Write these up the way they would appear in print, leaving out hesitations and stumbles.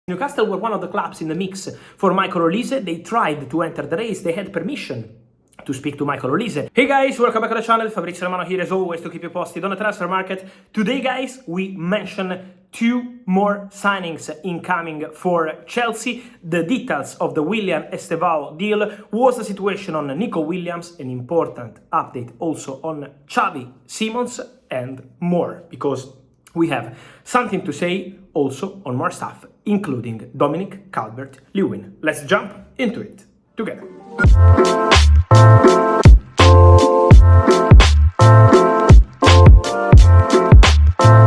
Newcastle were one of the clubs in the mix for Michael Olise. They tried to enter the race, they had permission to speak to Michael Olise. Hey guys, welcome back to the channel. Fabrizio Romano here as always to keep you posted on the transfer market. Today guys, we mention two more signings incoming for Chelsea. The details of the Willian Estevao deal, was the situation on Nico Williams, an important update also on Xavi Simons, and more, because we have something to say also on more stuff, including Dominic, Calvert, Lewin. Let's jump into it together.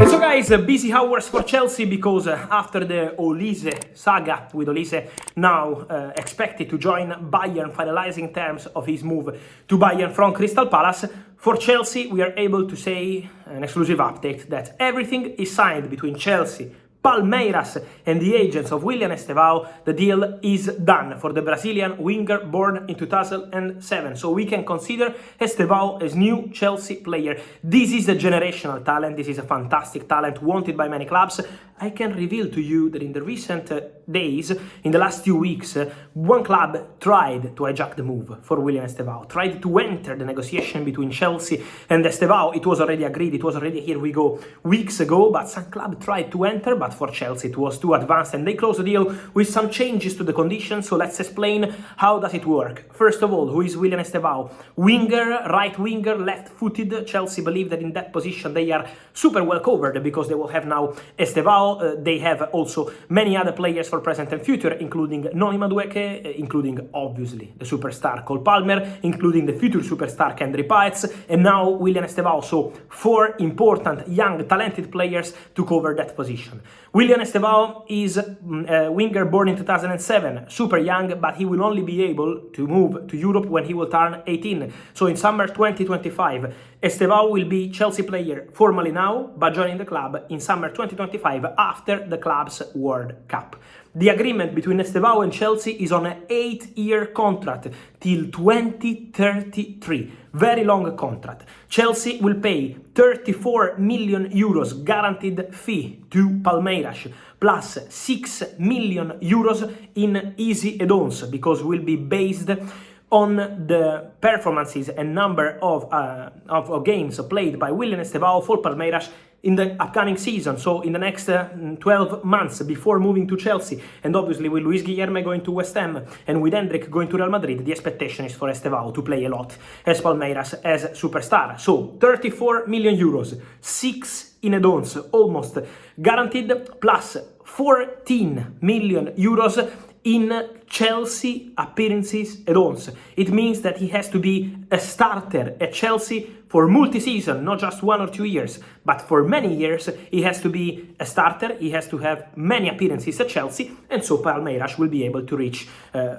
And so guys, busy hours for Chelsea, because after the Olise saga, with Olise now expected to join Bayern, finalizing terms of his move to Bayern from Crystal Palace, for Chelsea we are able to say, an exclusive update, that everything is signed between Chelsea, Palmeiras and the agents of Willian Estevao. The deal is done for the Brazilian winger born in 2007. So we can consider Estevao as new Chelsea player. This is a generational talent. This is a fantastic talent wanted by many clubs. I can reveal to you that in the recent days, in the last few weeks, one club tried to hijack the move for Willian Estevao, tried to enter the negotiation between Chelsea and Estevao. It was already agreed, it was already, here we go, weeks ago, but some club tried to enter, but for Chelsea it was too advanced and they closed the deal with some changes to the conditions. So let's explain how does it work. First of all, who is Willian Estevao? Winger, right winger, left-footed. Chelsea believe that in that position they are super well covered, because they will have now Estevao. They have also many other players for present and future, including Noni Madueke, including obviously the superstar Cole Palmer, including the future superstar Kendry Paez, and now Willian Estevao. So four important young talented players to cover that position. Willian Estevao is a winger born in 2007, super young, but he will only be able to move to Europe when he will turn 18. So in summer 2025, Estevao will be Chelsea player formally now, but joining the club in summer 2025 after the club's World Cup. The agreement between Estevao and Chelsea is on an 8-year contract till 2033. Very long contract. Chelsea will pay 34 million euros guaranteed fee to Palmeiras, plus 6 million euros in easy add-ons, because will be based on the performances and number of games played by Willian Estevao for Palmeiras in the upcoming season, so in the next 12 months before moving to Chelsea. And obviously with Luis Guilherme going to West Ham and with Hendrik going to Real Madrid, the expectation is for Estevao to play a lot as Palmeiras as superstar. So 34 million euros, 6 in add-ons, almost guaranteed, plus 14 million euros in Chelsea appearances add-ons. It means that he has to be a starter at Chelsea for multi-season, not just 1 or 2 years, but for many years. He has to be a starter, he has to have many appearances at Chelsea, and so Palmeiras will be able to reach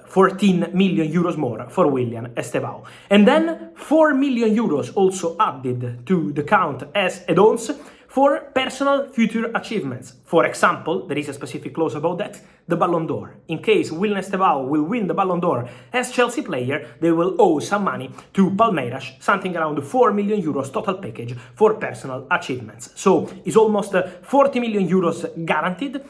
14 million euros more for Willian Estevao. And then 4 million euros also added to the count as add-ons for personal future achievements. For example, there is a specific clause about that, the Ballon d'Or. In case Willian Estevao will win the Ballon d'Or as Chelsea player, they will owe some money to Palmeiras, something around 4 million euros total package for personal achievements. So it's almost 40 million euros guaranteed,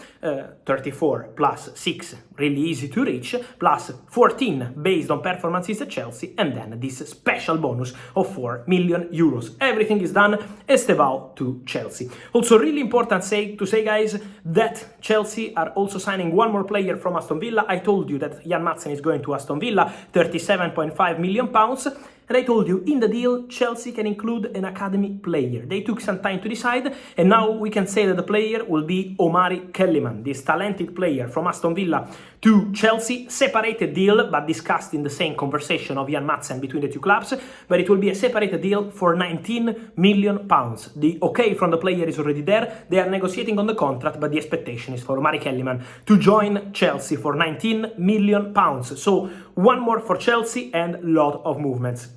34 plus 6, really easy to reach, plus 14 based on performances at Chelsea, and then this special bonus of 4 million euros. Everything is done, Estevao to Chelsea. Also really important to say guys, that Chelsea are also signing one more player from Aston Villa. I told you that Jan Madsen is going to Aston Villa, 37.5 million pounds. And I told you, in the deal, Chelsea can include an academy player. They took some time to decide, and now we can say that the player will be Omari Kellyman, this talented player from Aston Villa to Chelsea. Separated deal, but discussed in the same conversation of Jan Madsen between the two clubs. But it will be a separated deal for 19 million pounds. The okay from the player is already there. They are negotiating on the contract, but the expectation is for Omari Kellyman to join Chelsea for 19 million pounds. So one more for Chelsea and a lot of movements.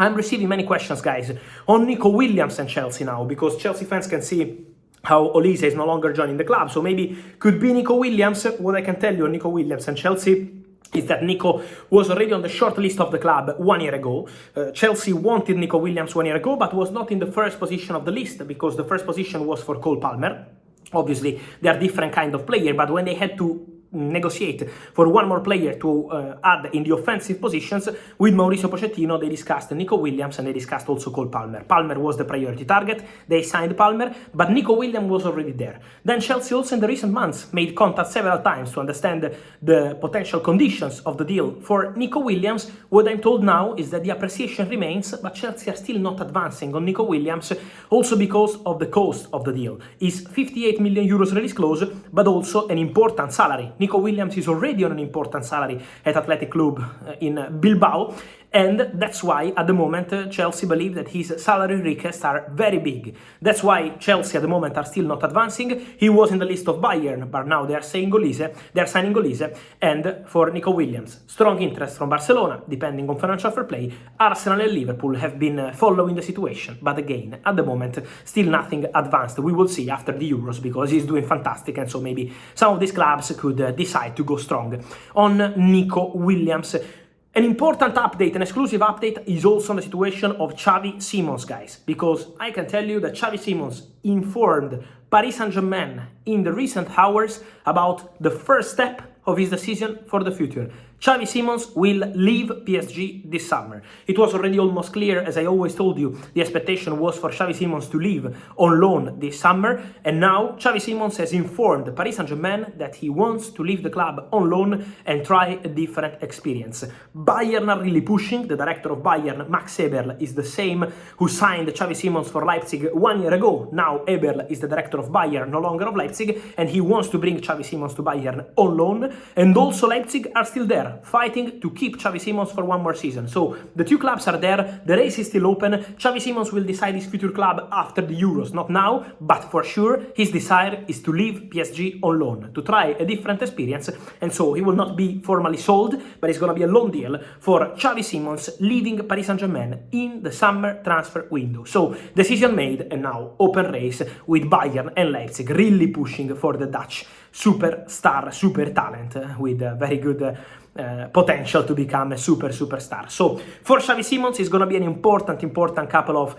I'm receiving many questions, guys, on Nico Williams and Chelsea now, because Chelsea fans can see how Olise is no longer joining the club. So maybe could be Nico Williams. What I can tell you on Nico Williams and Chelsea is that Nico was already on the short list of the club 1 year ago. Chelsea wanted Nico Williams 1 year ago, but was not in the first position of the list, because the first position was for Cole Palmer. Obviously, they are different kind of player, but when they had to negotiate for one more player to add in the offensive positions. With Mauricio Pochettino, they discussed Nico Williams and they discussed also Cole Palmer. Palmer was the priority target. They signed Palmer, but Nico Williams was already there. Then Chelsea also in the recent months made contact several times to understand the potential conditions of the deal for Nico Williams. What I'm told now is that the appreciation remains, but Chelsea are still not advancing on Nico Williams, also because of the cost of the deal. Is 58 million euros release clause, but also an important salary. Nico Williams is already on an important salary at Athletic Club in Bilbao, and that's why at the moment Chelsea believe that his salary requests are very big. That's why Chelsea at the moment are still not advancing. He was in the list of Bayern, but now they are signing Olise, and for Nico Williams, strong interest from Barcelona, depending on financial fair play. Arsenal and Liverpool have been following the situation, but again, at the moment, still nothing advanced. We will see after the Euros, because he's doing fantastic, and so maybe some of these clubs could decide to go strong on Nico Williams. An important update, an exclusive update, is also on the situation of Xavi Simons, guys, because I can tell you that Xavi Simons informed Paris Saint-Germain in the recent hours about the first step of his decision for the future. Xavi Simons will leave PSG this summer. It was already almost clear, as I always told you, the expectation was for Xavi Simons to leave on loan this summer, and now Xavi Simons has informed Paris Saint-Germain that he wants to leave the club on loan and try a different experience. Bayern are really pushing. The director of Bayern, Max Eberl, is the same who signed Xavi Simons for Leipzig 1 year ago. Now Eberl is the director of Bayern, no longer of Leipzig, and he wants to bring Xavi Simons to Bayern on loan, and also Leipzig are still there, fighting to keep Xavi Simons for one more season. So the two clubs are there, the race is still open. Xavi Simons will decide his future club after the Euros, not now, but for sure his desire is to leave PSG on loan, to try a different experience, and so he will not be formally sold, but it's going to be a loan deal for Xavi Simons leaving Paris Saint-Germain in the summer transfer window. So decision made, and now open race with Bayern and Leipzig really pushing for the Dutch superstar, super talent with very good potential to become a superstar. So for Xavi Simons, it's going to be an important couple of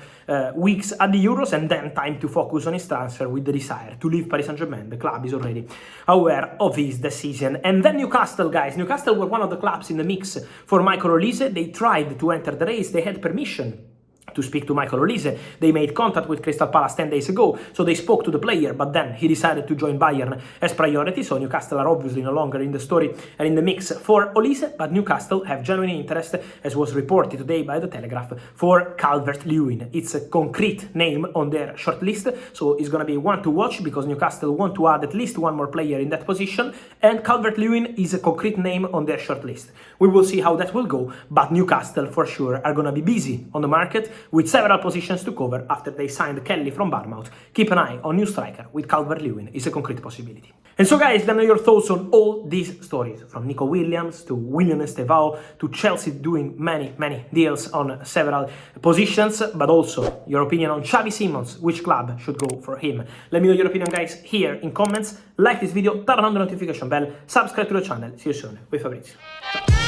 weeks at the Euros, and then time to focus on his transfer with the desire to leave Paris Saint-Germain. The club is already aware of his decision. And then Newcastle, guys. Newcastle were one of the clubs in the mix for Michael Olise. They tried to enter the race. They had permission to speak to Michael Olise. They made contact with Crystal Palace 10 days ago, so they spoke to the player, but then he decided to join Bayern as priority, so Newcastle are obviously no longer in the story and in the mix for Olise, but Newcastle have genuine interest, as was reported today by The Telegraph, for Calvert Lewin. It's a concrete name on their shortlist, so it's going to be one to watch, because Newcastle want to add at least one more player in that position, and Calvert Lewin is a concrete name on their shortlist. We will see how that will go, but Newcastle for sure are going to be busy on the market, with several positions to cover after they signed Kelly from Bournemouth. Keep an eye on new striker with Calvert-Lewin, is a concrete possibility. And so guys, let me know your thoughts on all these stories, from Nico Williams to Willian Estevao to Chelsea doing many deals on several positions, but also your opinion on Xavi Simons, which club should go for him. Let me know your opinion, guys, here in comments. Like this video, turn on the notification bell, subscribe to the channel. See you soon with Fabrizio. Ciao.